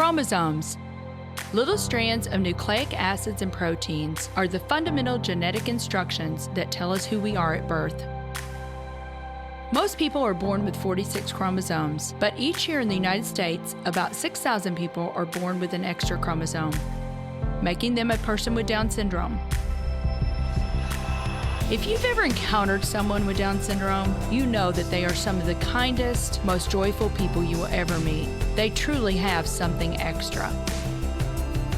Chromosomes. Little strands of nucleic acids and proteins are the fundamental genetic instructions that tell us who we are at birth. Most people are born with 46 chromosomes, but each year in the United States, about 6,000 people are born with an extra chromosome, making them a person with Down syndrome. If you've ever encountered someone with Down syndrome, you know that they are some of the kindest, most joyful people you will ever meet. They truly have something extra.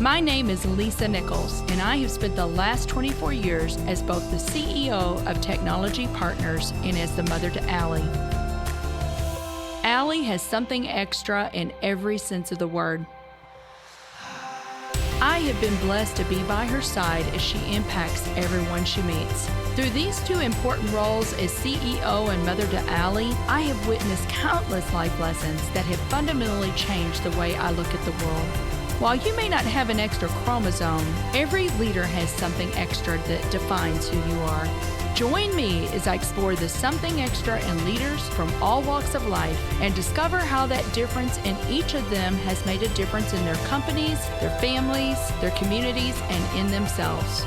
My name is Lisa Nichols, and I have spent the last 24 years as both the CEO of Technology Partners and as the mother to Allie. Allie has something extra in every sense of the word. I have been blessed to be by her side as she impacts everyone she meets. Through these two important roles as CEO and mother to Allie, I have witnessed countless life lessons that have fundamentally changed the way I look at the world. While you may not have an extra chromosome, every leader has something extra that defines who you are. Join me as I explore the something extra in leaders from all walks of life and discover how that difference in each of them has made a difference in their companies, their families, their communities, and in themselves.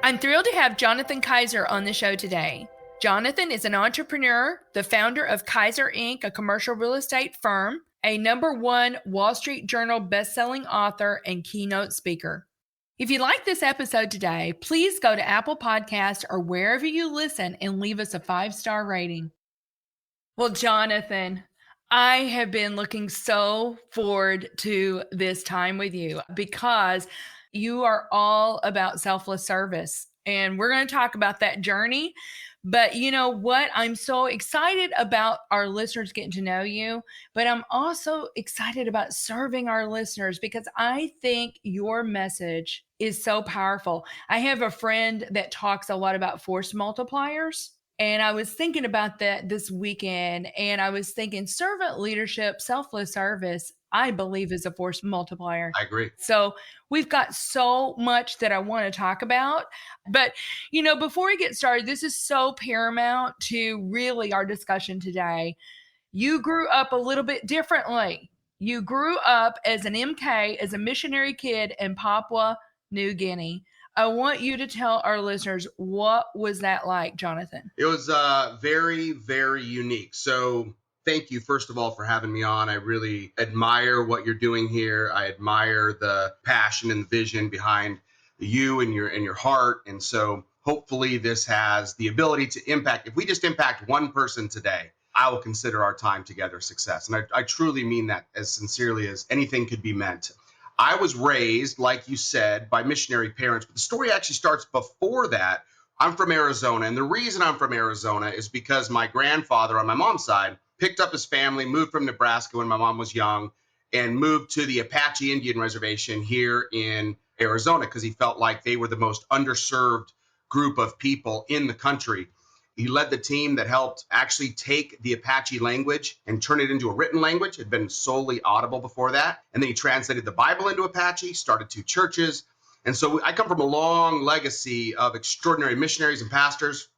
I'm thrilled to have Jonathan Kaiser on the show today. Jonathan is an entrepreneur, the founder of Kaiser Inc., a commercial real estate firm, a #1 Wall Street Journal bestselling author, and keynote speaker. If you like this episode today, please go to Apple Podcasts or wherever you listen and leave us a 5-star rating. Well, Jonathan, I have been looking so forward to this time with you because you are all about selfless service. And we're going to talk about that journey. But you know what? I'm so excited about our listeners getting to know you, but I'm also excited about serving our listeners because I think your message is so powerful. I have a friend that talks a lot about force multipliers. And I was thinking about that this weekend, and I was thinking servant leadership, selfless service, I believe is a force multiplier. I agree. So we've got so much that I want to talk about. But, you know, before we get started, this is so paramount to really our discussion today. You grew up a little bit differently. You grew up as an MK, as a missionary kid in Papua New Guinea. I want you to tell our listeners, what was that like, Jonathan? It was very, very unique. So thank you, first of all, for having me on. I really admire what you're doing here. I admire the passion and the vision behind you and your heart. And so hopefully this has the ability to impact. If we just impact one person today, I will consider our time together a success. And I truly mean that as sincerely as anything could be meant. I was raised, like you said, by missionary parents, but the story actually starts before that. I'm from Arizona, and the reason I'm from Arizona is because my grandfather on my mom's side picked up his family, moved from Nebraska when my mom was young, and moved to the Apache Indian Reservation here in Arizona because he felt like they were the most underserved group of people in the country. He led the team that helped actually take the Apache language and turn it into a written language. It had been solely audible before that. And then he translated the Bible into Apache, started 2 churches. And so I come from a long legacy of extraordinary missionaries and pastors.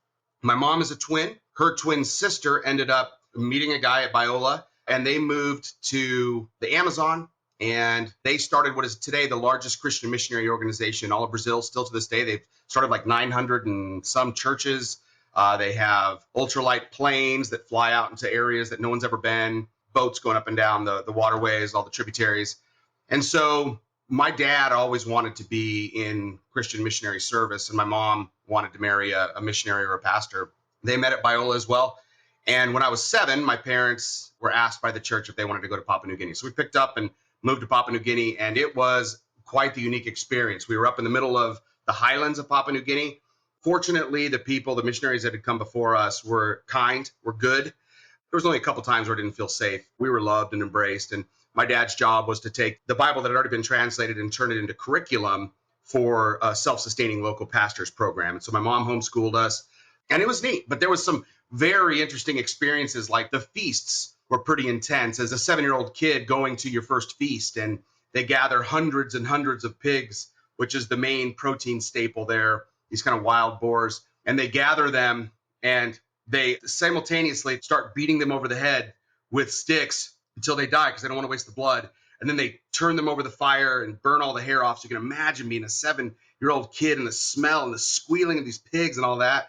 My mom is a twin. Her twin sister ended up meeting a guy at Biola, and they moved to the Amazon. And they started what is today the largest Christian missionary organization in all of Brazil. Still to this day, they've started like 900 and some churches. They have ultralight planes that fly out into areas that no one's ever been, boats going up and down the waterways, all the tributaries. And so my dad always wanted to be in Christian missionary service, and my mom wanted to marry a missionary or a pastor. They met at Biola as well. And when I was 7, my parents were asked by the church if they wanted to go to Papua New Guinea. So we picked up and moved to Papua New Guinea, and it was quite the unique experience. We were up in the middle of the highlands of Papua New Guinea. Fortunately, the missionaries that had come before us were kind, were good. There was only a couple times where I didn't feel safe. We were loved and embraced. And my dad's job was to take the Bible that had already been translated and turn it into curriculum for a self-sustaining local pastors program. And so my mom homeschooled us, and it was neat. But there was some very interesting experiences, like the feasts were pretty intense. As a 7-year-old kid going to your first feast, and they gather hundreds and hundreds of pigs, which is the main protein staple there. These kind of wild boars, and they gather them, and they simultaneously start beating them over the head with sticks until they die because they don't want to waste the blood. And then they turn them over the fire and burn all the hair off. So you can imagine being a 7-year-old kid and the smell and the squealing of these pigs and all that.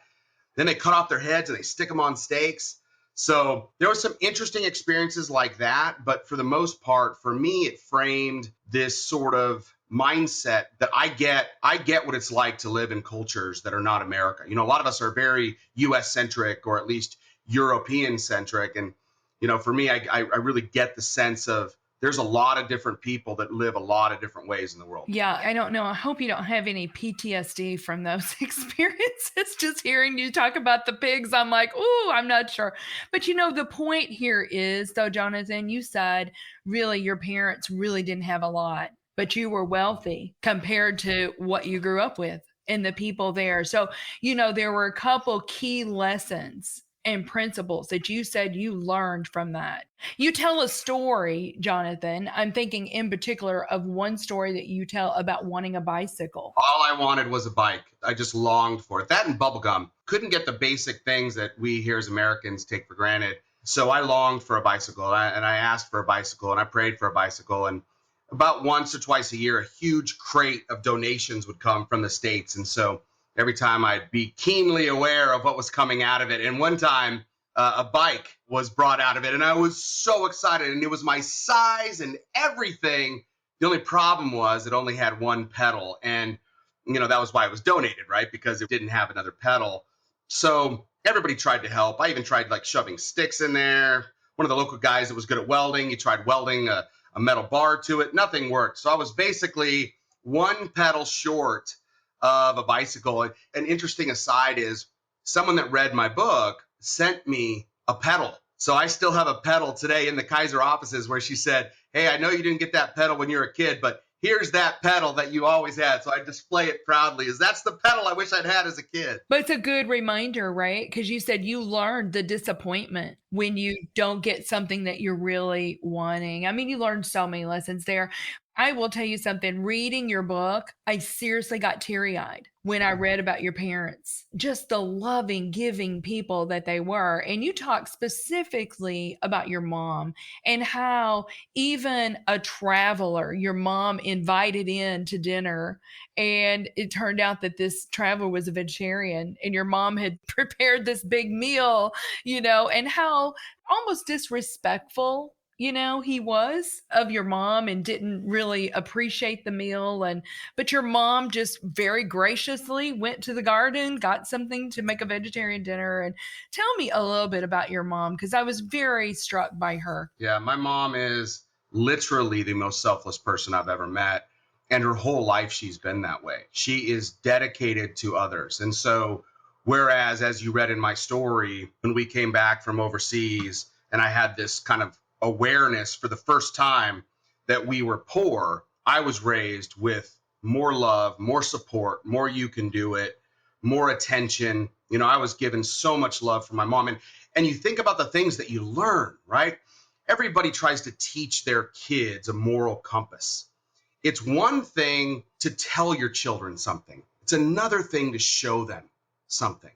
Then they cut off their heads and they stick them on stakes. So there were some interesting experiences like that. But for the most part, for me, it framed this sort of mindset that I get what it's like to live in cultures that are not America. You know, a lot of us are very US centric or at least European centric. And, you know, for me, I really get the sense of there's a lot of different people that live a lot of different ways in the world. Yeah, I don't know. I hope you don't have any PTSD from those experiences. Just hearing you talk about the pigs, I'm like, ooh, I'm not sure. But you know, the point here is, though, Jonathan, you said really your parents really didn't have a lot, but you were wealthy compared to what you grew up with and the people there. So, you know, there were a couple key lessons and principles that you said you learned from that. You tell a story, Jonathan. I'm thinking in particular of one story that you tell about wanting a bicycle. All I wanted was a bike. I just longed for it. That and bubblegum. Couldn't get the basic things that we here as Americans take for granted. So I longed for a bicycle, and I asked for a bicycle, and I prayed for a bicycle. And about once or twice a year, a huge crate of donations would come from the States. And so every time I'd be keenly aware of what was coming out of it. And one time a bike was brought out of it and I was so excited and it was my size and everything. The only problem was it only had one pedal. And, you know, that was why it was donated, right? Because it didn't have another pedal. So everybody tried to help. I even tried like shoving sticks in there. One of the local guys that was good at welding, he tried welding a metal bar to it. Nothing worked. So I was basically one pedal short of a bicycle. An interesting aside is someone that read my book sent me a pedal. So I still have a pedal today in the Kaiser offices where she said, hey, I know you didn't get that pedal when you were a kid, but here's that pedal that you always had. So I display it proudly as that's the pedal I wish I'd had as a kid. But it's a good reminder, right? Because you said you learned the disappointment when you don't get something that you're really wanting. I mean, you learned so many lessons there. I will tell you something, reading your book, I seriously got teary-eyed when I read about your parents, just the loving, giving people that they were. And you talk specifically about your mom and how even a traveler, your mom invited in to dinner, and it turned out that this traveler was a vegetarian and your mom had prepared this big meal, you know, and how almost disrespectful he was of your mom and didn't really appreciate the meal. But your mom just very graciously went to the garden, got something to make a vegetarian dinner. And tell me a little bit about your mom, because I was very struck by her. Yeah, my mom is literally the most selfless person I've ever met. And her whole life, she's been that way. She is dedicated to others. And so, whereas, as you read in my story, when we came back from overseas and I had this kind of awareness for the first time that we were poor, I was raised with more love, more support, more you can do it, more attention. You know, I was given so much love from my mom. And you think about the things that you learn, right? Everybody tries to teach their kids a moral compass. It's one thing to tell your children something. It's another thing to show them something.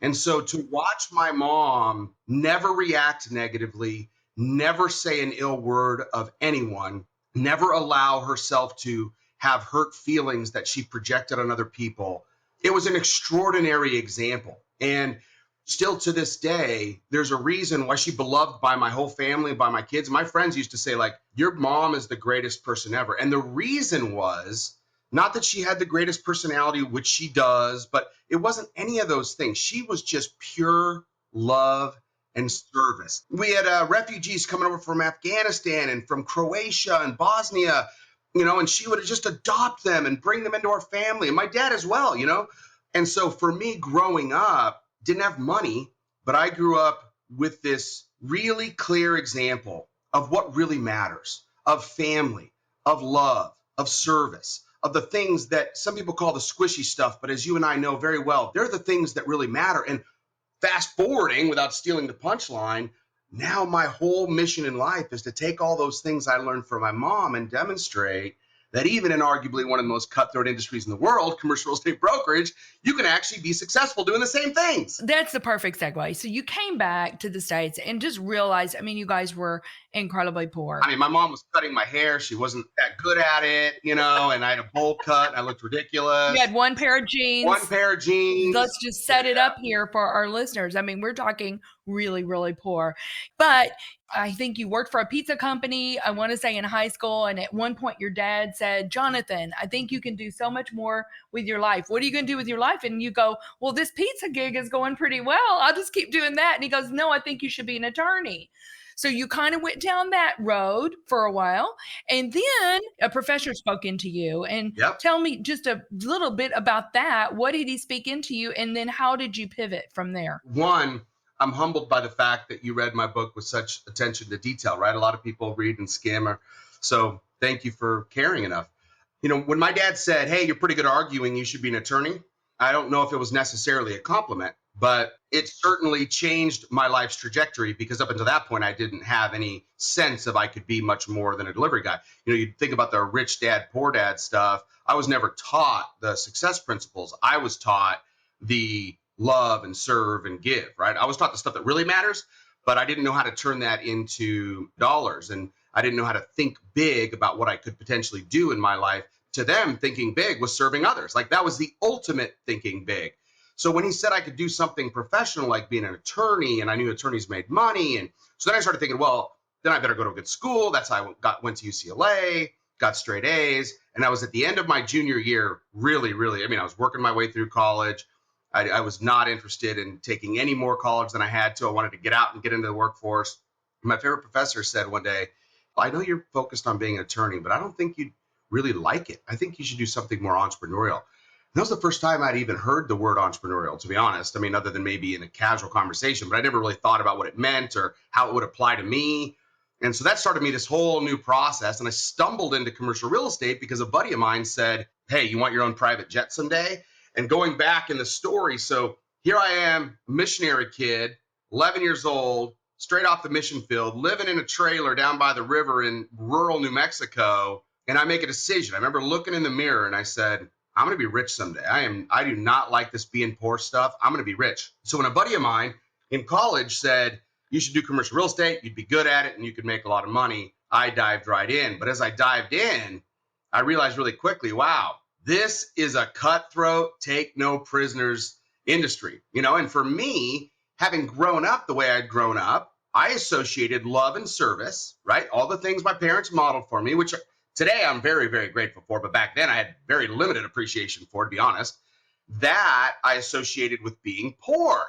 And so to watch my mom never react negatively, never say an ill word of anyone, never allow herself to have hurt feelings that she projected on other people. It was an extraordinary example. And still to this day, there's a reason why she's beloved by my whole family, by my kids. My friends used to say, like, your mom is the greatest person ever. And the reason was not that she had the greatest personality, which she does, but it wasn't any of those things. She was just pure love and service. We had refugees coming over from Afghanistan and from Croatia and Bosnia, you know, and she would just adopt them and bring them into our family. And my dad as well, you know. And so for me growing up, didn't have money, but I grew up with this really clear example of what really matters, of family, of love, of service, of the things that some people call the squishy stuff. But as you and I know very well, they're the things that really matter. And fast forwarding, without stealing the punchline, now my whole mission in life is to take all those things I learned from my mom and demonstrate that even in arguably one of the most cutthroat industries in the world, commercial real estate brokerage, you can actually be successful doing the same things. That's the perfect segue. So you came back to the States and just realized, I mean, you guys were incredibly poor. I mean, my mom was cutting my hair. She wasn't that good at it, and I had a bowl cut. And I looked ridiculous. You had one pair of jeans. Let's just set it up here for our listeners. I mean, we're talking really, really poor. But I think you worked for a pizza company, I want to say in high school. And at one point your dad said, Jonathan, I think you can do so much more with your life. What are you going to do with your life? And you go, well, this pizza gig is going pretty well. I'll just keep doing that. And he goes, no, I think you should be an attorney. So you kind of went down that road for a while. And then a professor spoke into you. And Tell me just a little bit about that. What did he speak into you? And then how did you pivot from there? One, I'm humbled by the fact that you read my book with such attention to detail, right? A lot of people read and skim. So thank you for caring enough. When my dad said, hey, you're pretty good arguing, you should be an attorney, I don't know if it was necessarily a compliment, but it certainly changed my life's trajectory, because up until that point, I didn't have any sense of I could be much more than a delivery guy. You think about the rich dad, poor dad stuff. I was never taught the success principles. I was taught the love and serve and give, right? I was taught the stuff that really matters, but I didn't know how to turn that into dollars. And I didn't know how to think big about what I could potentially do in my life. To them, thinking big was serving others. Like that was the ultimate thinking big. So when he said I could do something professional, like being an attorney, and I knew attorneys made money. And so then I started thinking, well, then I better go to a good school. That's how I went to UCLA, got straight A's. And I was at the end of my junior year, really, I was working my way through college. I was not interested in taking any more college than I had to. I wanted to get out and get into the workforce. My favorite professor said one day, I know you're focused on being an attorney, but I don't think you'd really like it. I think you should do something more entrepreneurial. And that was the first time I'd even heard the word entrepreneurial, to be honest. I mean, other than maybe in a casual conversation, but I never really thought about what it meant or how it would apply to me. And so that started me this whole new process. And I stumbled into commercial real estate because a buddy of mine said, hey, you want your own private jet someday? And going back in the story, so here I am, missionary kid, 11 years old, straight off the mission field, living in a trailer down by the river in rural New Mexico. And I make a decision. I remember looking in the mirror and I said, I'm going to be rich someday. I do not like this being poor stuff. I'm going to be rich. So when a buddy of mine in college said, you should do commercial real estate, you'd be good at it and you could make a lot of money, I dived right in. But as I dived in, I realized really quickly, wow, this is a cutthroat, take no prisoners industry, and for me, having grown up the way I'd grown up, I associated love and service, right? All the things my parents modeled for me, which today I'm very, very grateful for, but back then I had very limited appreciation for, to be honest, that I associated with being poor.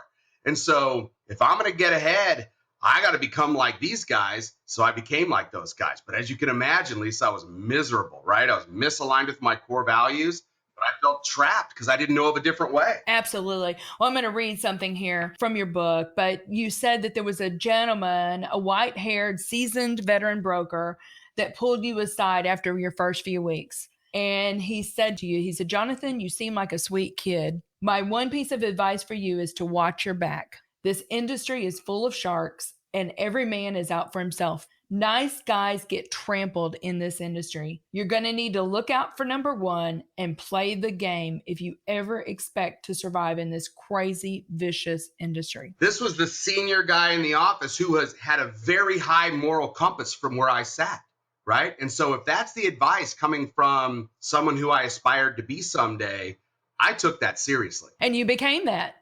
And so if I'm going to get ahead, I got to become like these guys. So I became like those guys. But as you can imagine, Lisa, I was miserable, right? I was misaligned with my core values, but I felt trapped because I didn't know of a different way. Absolutely. Well, I'm going to read something here from your book, but you said that there was a gentleman, a white-haired, seasoned veteran broker that pulled you aside after your first few weeks. And he said to you, he said, Jonathan, you seem like a sweet kid. My one piece of advice for you is to watch your back. This industry is full of sharks and every man is out for himself. Nice guys get trampled in this industry. You're going to need to look out for number one and play the game if you ever expect to survive in this crazy, vicious industry. This was the senior guy in the office who has had a very high moral compass from where I sat, right? And so if that's the advice coming from someone who I aspired to be someday, I took that seriously. And you became that.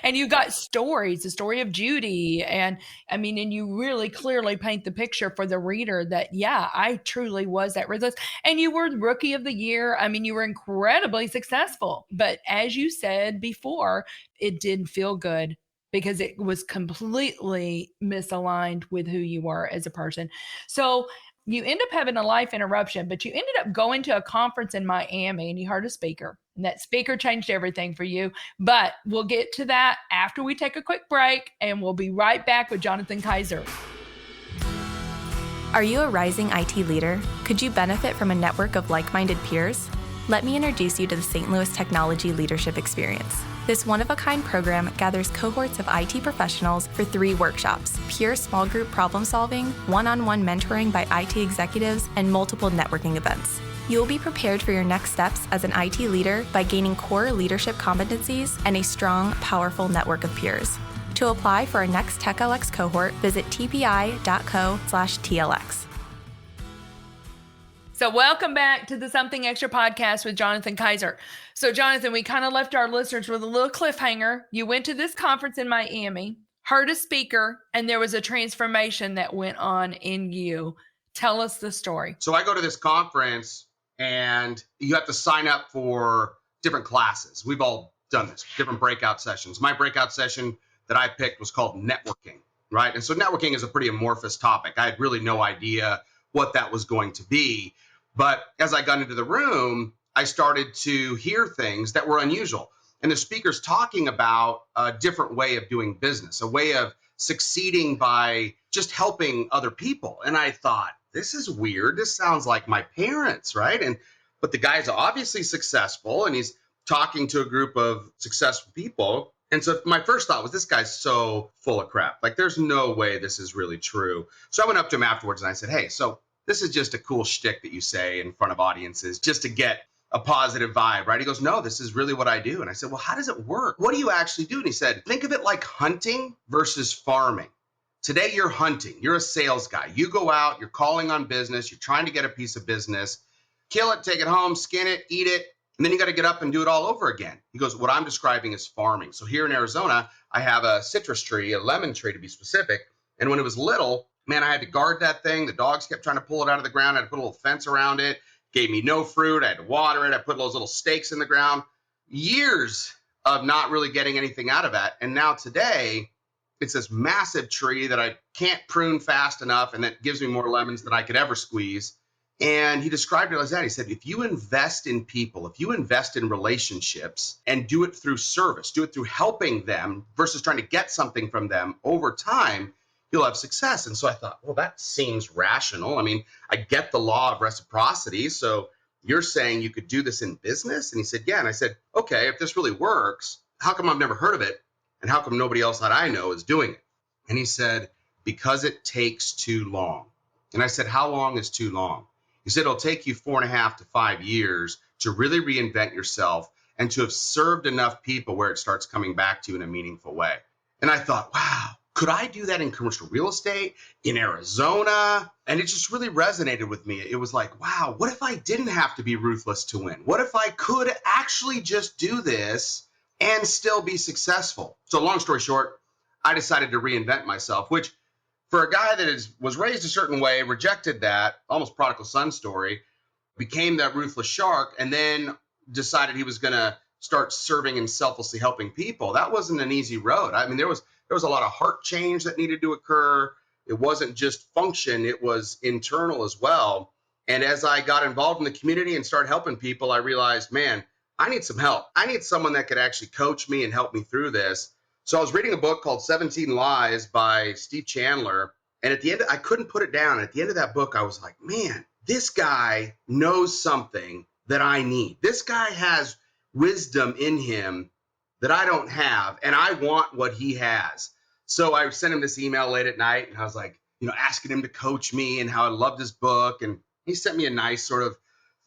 And you got stories, the story of Judy. And you really clearly paint the picture for the reader that, yeah, I truly was that ruthless. And you were rookie of the year. You were incredibly successful. But as you said before, it didn't feel good because it was completely misaligned with who you were as a person. So you end up having a life interruption, but you ended up going to a conference in Miami and you heard a speaker. And that speaker changed everything for you. But we'll get to that after we take a quick break, and we'll be right back with Jonathan Kaiser. Are you a rising IT leader? Could you benefit from a network of like-minded peers? Let me introduce you to the St. Louis Technology Leadership Experience. This one-of-a-kind program gathers cohorts of IT professionals for 3 workshops: pure small group problem solving, one-on-one mentoring by IT executives, and multiple networking events. You will be prepared for your next steps as an IT leader by gaining core leadership competencies and a strong, powerful network of peers. To apply for our next TechLX cohort, visit tpi.co/TLX. So welcome back to the Something Extra podcast with Jonathan Kaiser. So Jonathan, we kind of left our listeners with a little cliffhanger. You went to this conference in Miami, heard a speaker, and there was a transformation that went on in you. Tell us the story. So I go to this conference and you have to sign up for different classes. We've all done this, different breakout sessions. My breakout session that I picked was called networking, right? And so networking is a pretty amorphous topic. I had really no idea what that was going to be. But as I got into the room, I started to hear things that were unusual. And the speaker's talking about a different way of doing business, a way of succeeding by just helping other people. And I thought, this is weird. This sounds like my parents, right? But the guy's obviously successful and he's talking to a group of successful people. And so my first thought was, this guy's so full of crap. Like, there's no way this is really true. So I went up to him afterwards and I said, hey, so this is just a cool shtick that you say in front of audiences just to get a positive vibe, right? He goes, no, this is really what I do. And I said, well, how does it work? What do you actually do? And he said, think of it like hunting versus farming. Today you're hunting. You're a sales guy. You go out, you're calling on business. You're trying to get a piece of business, kill it, take it home, skin it, eat it. And then you got to get up and do it all over again. He goes, what I'm describing is farming. So here in Arizona, I have a citrus tree, a lemon tree to be specific. And when it was little, man, I had to guard that thing. The dogs kept trying to pull it out of the ground. I had to put a little fence around it. Gave me no fruit. I had to water it. I put those little stakes in the ground. Years of not really getting anything out of that. And now today, it's this massive tree that I can't prune fast enough, and that gives me more lemons than I could ever squeeze. And he described it as that. He said, if you invest in people, if you invest in relationships and do it through service, do it through helping them versus trying to get something from them over time, you'll have success. And so I thought, well, that seems rational. I mean, I get the law of reciprocity. So you're saying you could do this in business? And he said, yeah. And I said, okay, if this really works, how come I've never heard of it? And how come nobody else that I know is doing it? And he said, because it takes too long. And I said, how long is too long? He said, it'll take you 4.5 to 5 years to really reinvent yourself and to have served enough people where it starts coming back to you in a meaningful way. And I thought, wow, could I do that in commercial real estate, in Arizona? And it just really resonated with me. It was like, wow, what if I didn't have to be ruthless to win? What if I could actually just do this and still be successful? So long story short, I decided to reinvent myself, which for a guy that was raised a certain way, rejected that, almost prodigal son story, became that ruthless shark, and then decided he was going to start serving and selflessly helping people. That wasn't an easy road. I mean, there was a lot of heart change that needed to occur. It wasn't just function, it was internal as well. And as I got involved in the community and started helping people, I realized, man, I need some help. I need someone that could actually coach me and help me through this. So I was reading a book called 17 Lies by Steve Chandler. And at the end, I couldn't put it down. At the end of that book, I was like, man, this guy knows something that I need. This guy has wisdom in him that I don't have, and I want what he has. So I sent him this email late at night, and I was like, asking him to coach me and how I loved his book. And he sent me a nice sort of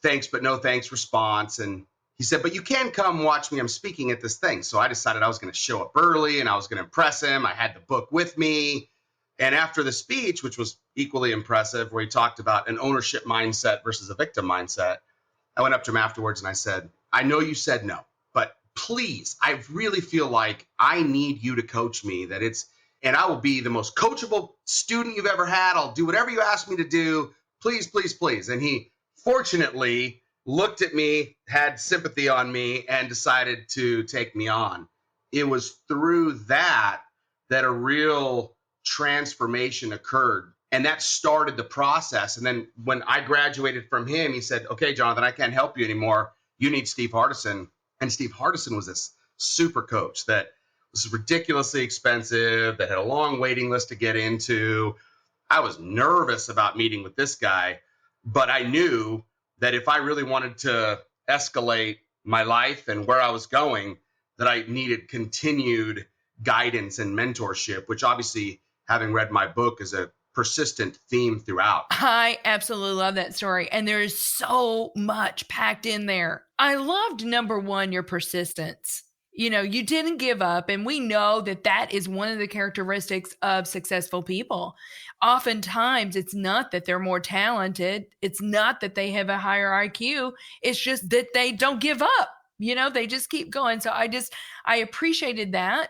thanks, but no thanks response. And he said, but you can come watch me. I'm speaking at this thing. So I decided I was going to show up early and I was going to impress him. I had the book with me. And after the speech, which was equally impressive, where he talked about an ownership mindset versus a victim mindset, I went up to him afterwards and I said, I know you said no, but please, I really feel like I need you to coach me, and I will be the most coachable student you've ever had. I'll do whatever you ask me to do. Please, please, please. And he fortunately looked at me, had sympathy on me, and decided to take me on. It was through that a real transformation occurred. And that started the process. And then when I graduated from him, he said, okay, Jonathan, I can't help you anymore. You need Steve Hardison. And Steve Hardison was this super coach that was ridiculously expensive, that had a long waiting list to get into. I was nervous about meeting with this guy, but I knew that if I really wanted to escalate my life and where I was going, that I needed continued guidance and mentorship, which obviously, having read my book, is a persistent theme throughout. I absolutely love that story. And there is so much packed in there. I loved number one, your persistence. You didn't give up. And we know that that is one of the characteristics of successful people. Oftentimes, it's not that they're more talented. It's not that they have a higher IQ. It's just that they don't give up. They just keep going. So I appreciated that.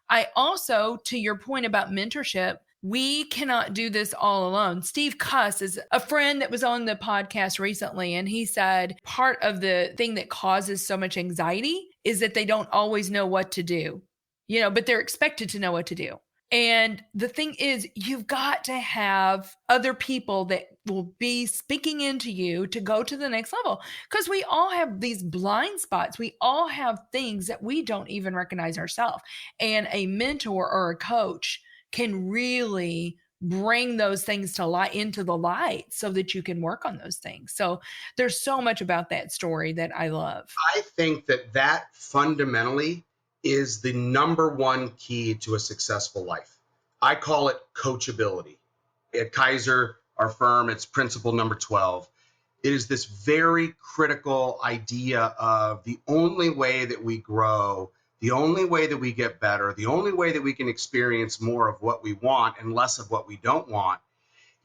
I also, to your point about mentorship, we cannot do this all alone. Steve Cuss is a friend that was on the podcast recently, and he said part of the thing that causes so much anxiety is that they don't always know what to do, but they're expected to know what to do. And the thing is, you've got to have other people that will be speaking into you to go to the next level, because we all have these blind spots. We all have things that we don't even recognize ourselves. And a mentor or a coach can really bring those things to light, into the light, so that you can work on those things. So there's so much about that story that I love. I think that fundamentally is the number one key to a successful life. I call it coachability. At Kaiser, our firm, it's principle number 12. It is this very critical idea of the only way that we grow, the only way that we get better, the only way that we can experience more of what we want and less of what we don't want,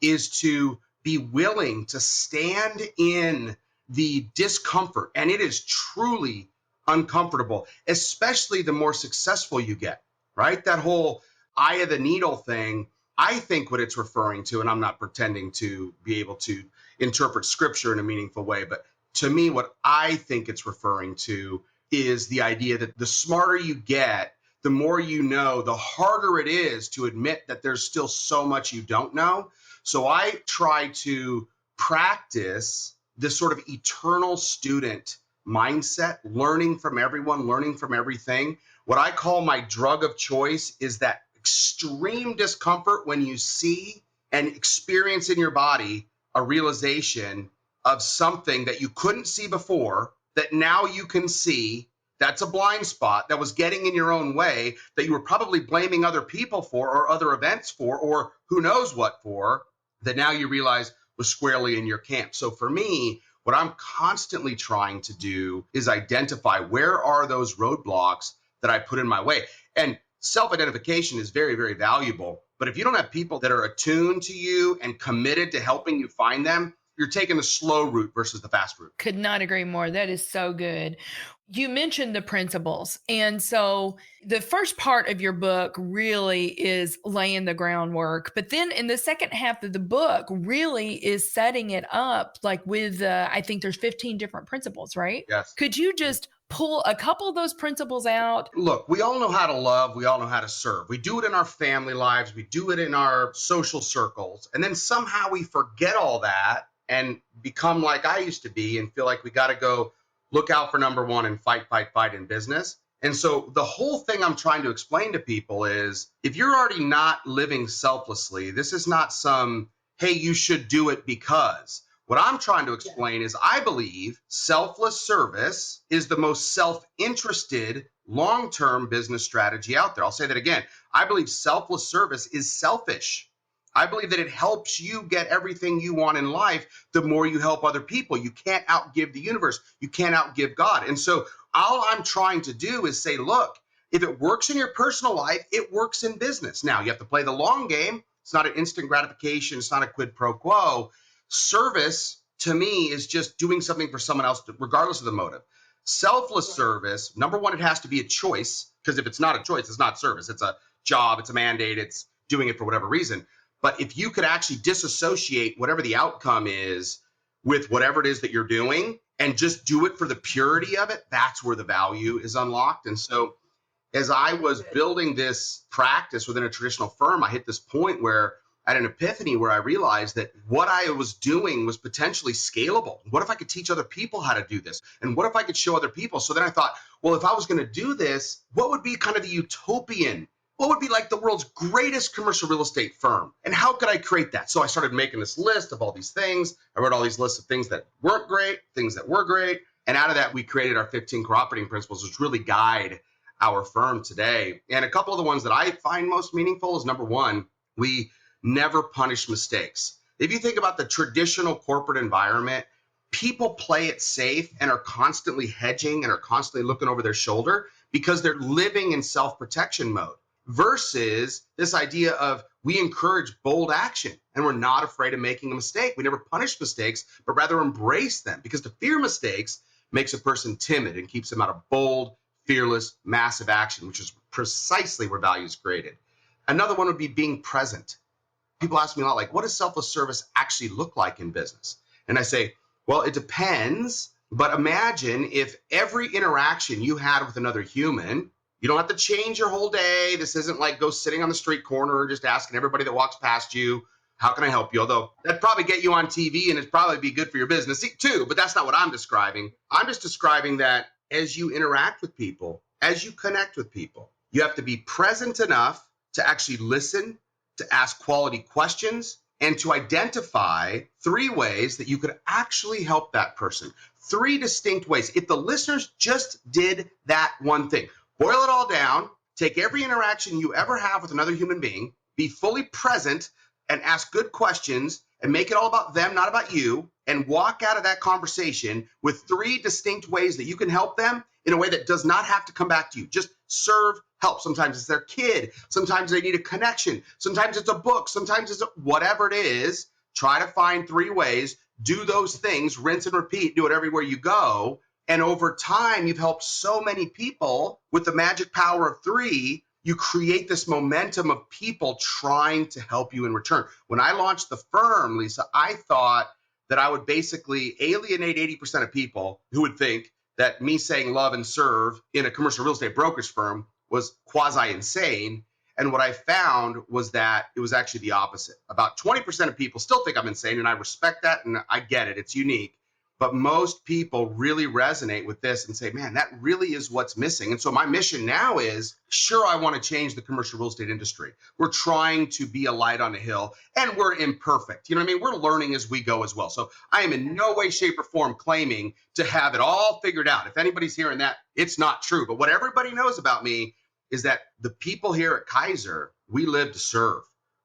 is to be willing to stand in the discomfort. And it is truly uncomfortable, especially the more successful you get, right? That whole eye of the needle thing, I think what it's referring to, and I'm not pretending to be able to interpret scripture in a meaningful way, but to me, what I think it's referring to is the idea that the smarter you get, the more you know, the harder it is to admit that there's still so much you don't know. So I try to practice this sort of eternal student mindset, learning from everyone, learning from everything. What I call my drug of choice is that extreme discomfort when you see and experience in your body a realization of something that you couldn't see before, that now you can see. That's a blind spot that was getting in your own way, that you were probably blaming other people for, or other events for, or who knows what for, that now you realize was squarely in your camp. So for me, what I'm constantly trying to do is identify where are those roadblocks that I put in my way. And self-identification is very, very valuable. But if you don't have people that are attuned to you and committed to helping you find them, you're taking the slow route versus the fast route. Could not agree more. That is so good. You mentioned the principles. And so the first part of your book really is laying the groundwork. But then in the second half of the book really is setting it up, like with, I think there's 15 different principles, right? Yes. Could you just pull a couple of those principles out? Look, we all know how to love. We all know how to serve. We do it in our family lives. We do it in our social circles. And then somehow we forget all that and become like I used to be and feel like we got to go look out for number one and fight in business. And so the whole thing I'm trying to explain to people is, if you're already not living selflessly, this is not some, hey, you should do it because. What I'm trying to explain is I believe selfless service is the most self-interested long-term business strategy out there. I'll say that again. I believe selfless service is selfish. I believe that it helps you get everything you want in life the more you help other people. You can't outgive the universe. You can't outgive God. And so all I'm trying to do is say, look, if it works in your personal life, it works in business. Now, you have to play the long game. It's not an instant gratification. It's not a quid pro quo. Service, to me, is just doing something for someone else, regardless of the motive. Selfless service, number one, it has to be a choice, because if it's not a choice, it's not service. It's a job. It's a mandate. It's doing it for whatever reason. But if you could actually disassociate whatever the outcome is with whatever it is that you're doing and just do it for the purity of it, that's where the value is unlocked. And so as I was building this practice within a traditional firm, I hit this point where I had an epiphany where I realized that what I was doing was potentially scalable. What if I could teach other people how to do this? And what if I could show other people? So then I thought, well, if I was going to do this, what would be kind of the utopian? What would be like the world's greatest commercial real estate firm? And how could I create that? So I started making this list of all these things. I wrote all these lists of things that weren't great, things that were great. And out of that, we created our 15 core operating principles, which really guide our firm today. And a couple of the ones that I find most meaningful is number one, we never punish mistakes. If you think about the traditional corporate environment, people play it safe and are constantly hedging and are constantly looking over their shoulder because they're living in self-protection mode versus this idea of we encourage bold action and we're not afraid of making a mistake. We never punish mistakes, but rather embrace them because to fear mistakes makes a person timid and keeps them out of bold, fearless, massive action, which is precisely where value is created. Another one would be being present. People ask me a lot, like, what does selfless service actually look like in business? And I say, well, it depends, but imagine if every interaction you had with another human, you don't have to change your whole day. This isn't like go sitting on the street corner and just asking everybody that walks past you, how can I help you? Although that'd probably get you on TV and it'd probably be good for your business too, but that's not what I'm describing. I'm just describing that as you interact with people, as you connect with people, you have to be present enough to actually listen, to ask quality questions, and to identify 3 ways that you could actually help that person. 3 distinct ways. If the listeners just did that one thing, boil it all down, take every interaction you ever have with another human being, be fully present and ask good questions and make it all about them, not about you, and walk out of that conversation with 3 distinct ways that you can help them in a way that does not have to come back to you. Just serve help. Sometimes it's their kid. Sometimes they need a connection. Sometimes it's a book. Sometimes it's whatever it is. Try to find 3 ways, do those things, rinse and repeat, do it everywhere you go. And over time, you've helped so many people with the magic power of 3. You create this momentum of people trying to help you in return. When I launched the firm, Lisa, I thought that I would basically alienate 80% of people who would think that me saying love and serve in a commercial real estate brokerage firm was quasi-insane. And what I found was that it was actually the opposite. About 20% of people still think I'm insane, and I respect that, and I get it. It's unique. But most people really resonate with this and say, man, that really is what's missing. And so my mission now is, sure, I want to change the commercial real estate industry. We're trying to be a light on the hill, and we're imperfect. You know what I mean? We're learning as we go as well. So I am in no way, shape, or form claiming to have it all figured out. If anybody's hearing that, it's not true. But what everybody knows about me is that the people here at Kaiser, we live to serve.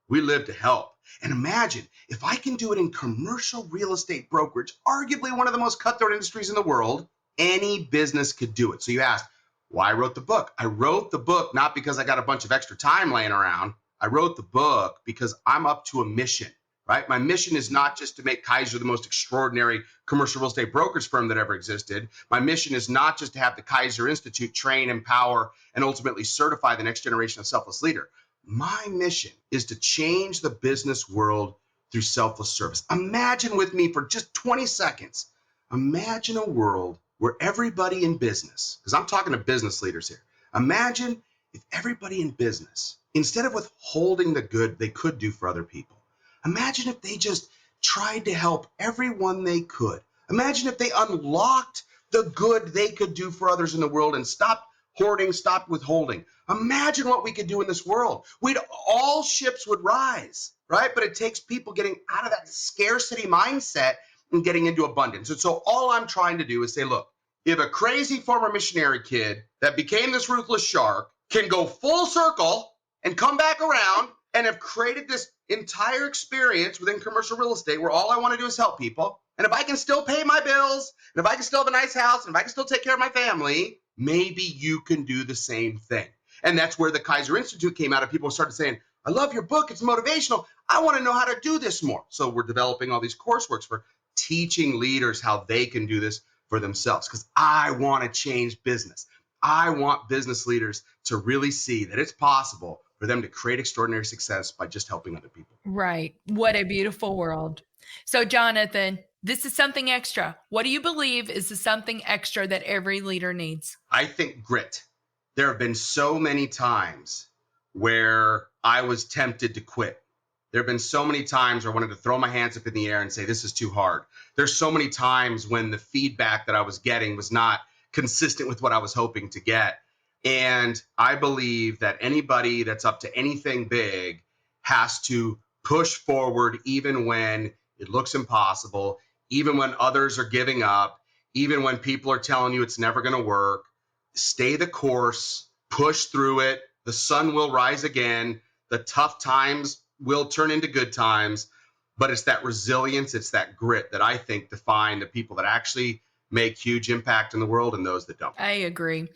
We live to help. And imagine if I can do it in commercial real estate brokerage, arguably one of the most cutthroat industries in the world, any business could do it. So you ask, why I wrote the book? I wrote the book not because I got a bunch of extra time laying around. I wrote the book because I'm up to a mission, right? My mission is not just to make Kaiser the most extraordinary commercial real estate brokerage firm that ever existed. My mission is not just to have the Kaiser Institute train, empower, and ultimately certify the next generation of selfless leader. My mission is to change the business world through selfless service. Imagine with me for just 20 seconds. Imagine a world where everybody in business, because I'm talking to business leaders here. Imagine if everybody in business, instead of withholding the good they could do for other people, imagine if they just tried to help everyone they could. Imagine if they unlocked the good they could do for others in the world and stopped hoarding, stopped withholding. Imagine what we could do in this world. All ships would rise, right? But it takes people getting out of that scarcity mindset and getting into abundance. And so all I'm trying to do is say, look, if a crazy former missionary kid that became this ruthless shark can go full circle and come back around and have created this entire experience within commercial real estate where all I want to do is help people, and if I can still pay my bills, and if I can still have a nice house, and if I can still take care of my family, maybe you can do the same thing. And that's where the Kaiser Institute came out, and people started saying, I love your book. It's motivational. I want to know how to do this more. So we're developing all these courseworks for teaching leaders how they can do this for themselves, because I want to change business. I want business leaders to really see that it's possible for them to create extraordinary success by just helping other people. Right. What a beautiful world. So, Jonathan, this is something extra. What do you believe is the something extra that every leader needs? I think grit. There have been so many times where I was tempted to quit. There have been so many times where I wanted to throw my hands up in the air and say, this is too hard. There's so many times when the feedback that I was getting was not consistent with what I was hoping to get. And I believe that anybody that's up to anything big has to push forward even when it looks impossible, even when others are giving up, even when people are telling you it's never going to work. Stay the course, push through it. The sun will rise again. The tough times will turn into good times. But it's that resilience, it's that grit that I think define the people that actually make huge impact in the world and those that don't. I agree.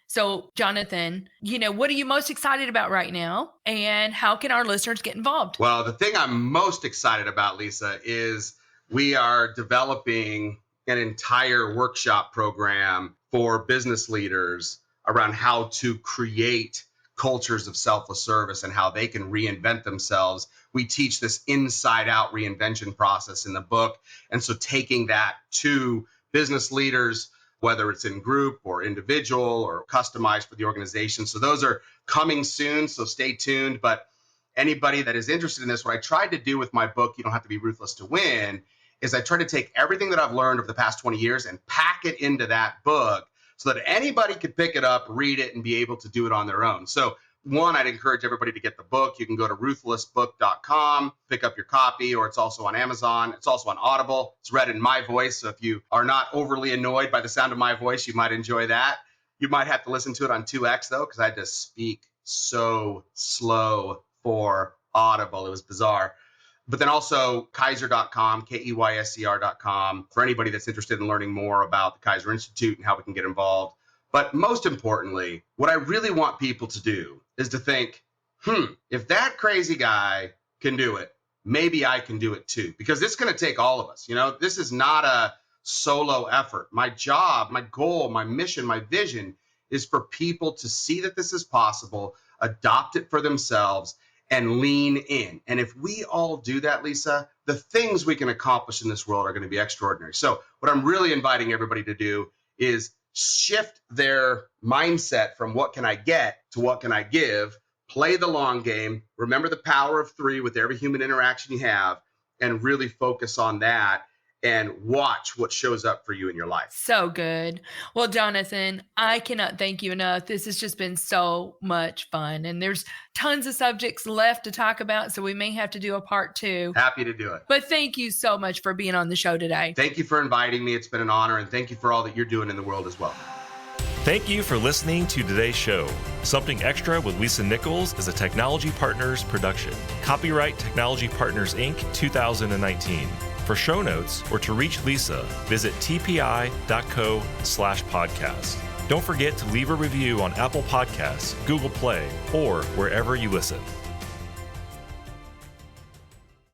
So, Jonathan, what are you most excited about right now? And how can our listeners get involved? Well, the thing I'm most excited about, Lisa, is we are developing an entire workshop program for business leaders around how to create cultures of selfless service and how they can reinvent themselves. We teach this inside out reinvention process in the book. And so taking that to business leaders, whether it's in group or individual or customized for the organization. So those are coming soon. So stay tuned. But anybody that is interested in this, what I tried to do with my book, You Don't Have to Be Ruthless to Win, is I tried to take everything that I've learned over the past 20 years and pack it into that book so that anybody could pick it up, read it, and be able to do it on their own. So one, I'd encourage everybody to get the book. You can go to ruthlessbook.com, pick up your copy, or it's also on Amazon. It's also on Audible. It's read in my voice. So if you are not overly annoyed by the sound of my voice, you might enjoy that. You might have to listen to it on 2X, though, because I had to speak so slow for Audible. It was bizarre. But then also Kaiser.com, KEYSCR.com, for anybody that's interested in learning more about the Kaiser Institute and how we can get involved. But most importantly, what I really want people to do is to think, if that crazy guy can do it, maybe I can do it too. Because it's going to take all of us. This is not a solo effort. My job, my goal, my mission, my vision is for people to see that this is possible, adopt it for themselves, and lean in. And if we all do that, Lisa, the things we can accomplish in this world are going to be extraordinary. So what I'm really inviting everybody to do is shift their mindset from what can I get to what can I give, play the long game, remember the power of 3 with every human interaction you have, and really focus on that and watch what shows up for you in your life. So good. Well, Jonathan, I cannot thank you enough. This has just been so much fun. And there's tons of subjects left to talk about, so we may have to do a part 2. Happy to do it. But thank you so much for being on the show today. Thank you for inviting me. It's been an honor. And thank you for all that you're doing in the world as well. Thank you for listening to today's show. Something Extra with Lisa Nichols is a Technology Partners production. Copyright Technology Partners, Inc., 2019. For show notes or to reach Lisa, visit tpi.co/podcast. Don't forget to leave a review on Apple Podcasts, Google Play, or wherever you listen.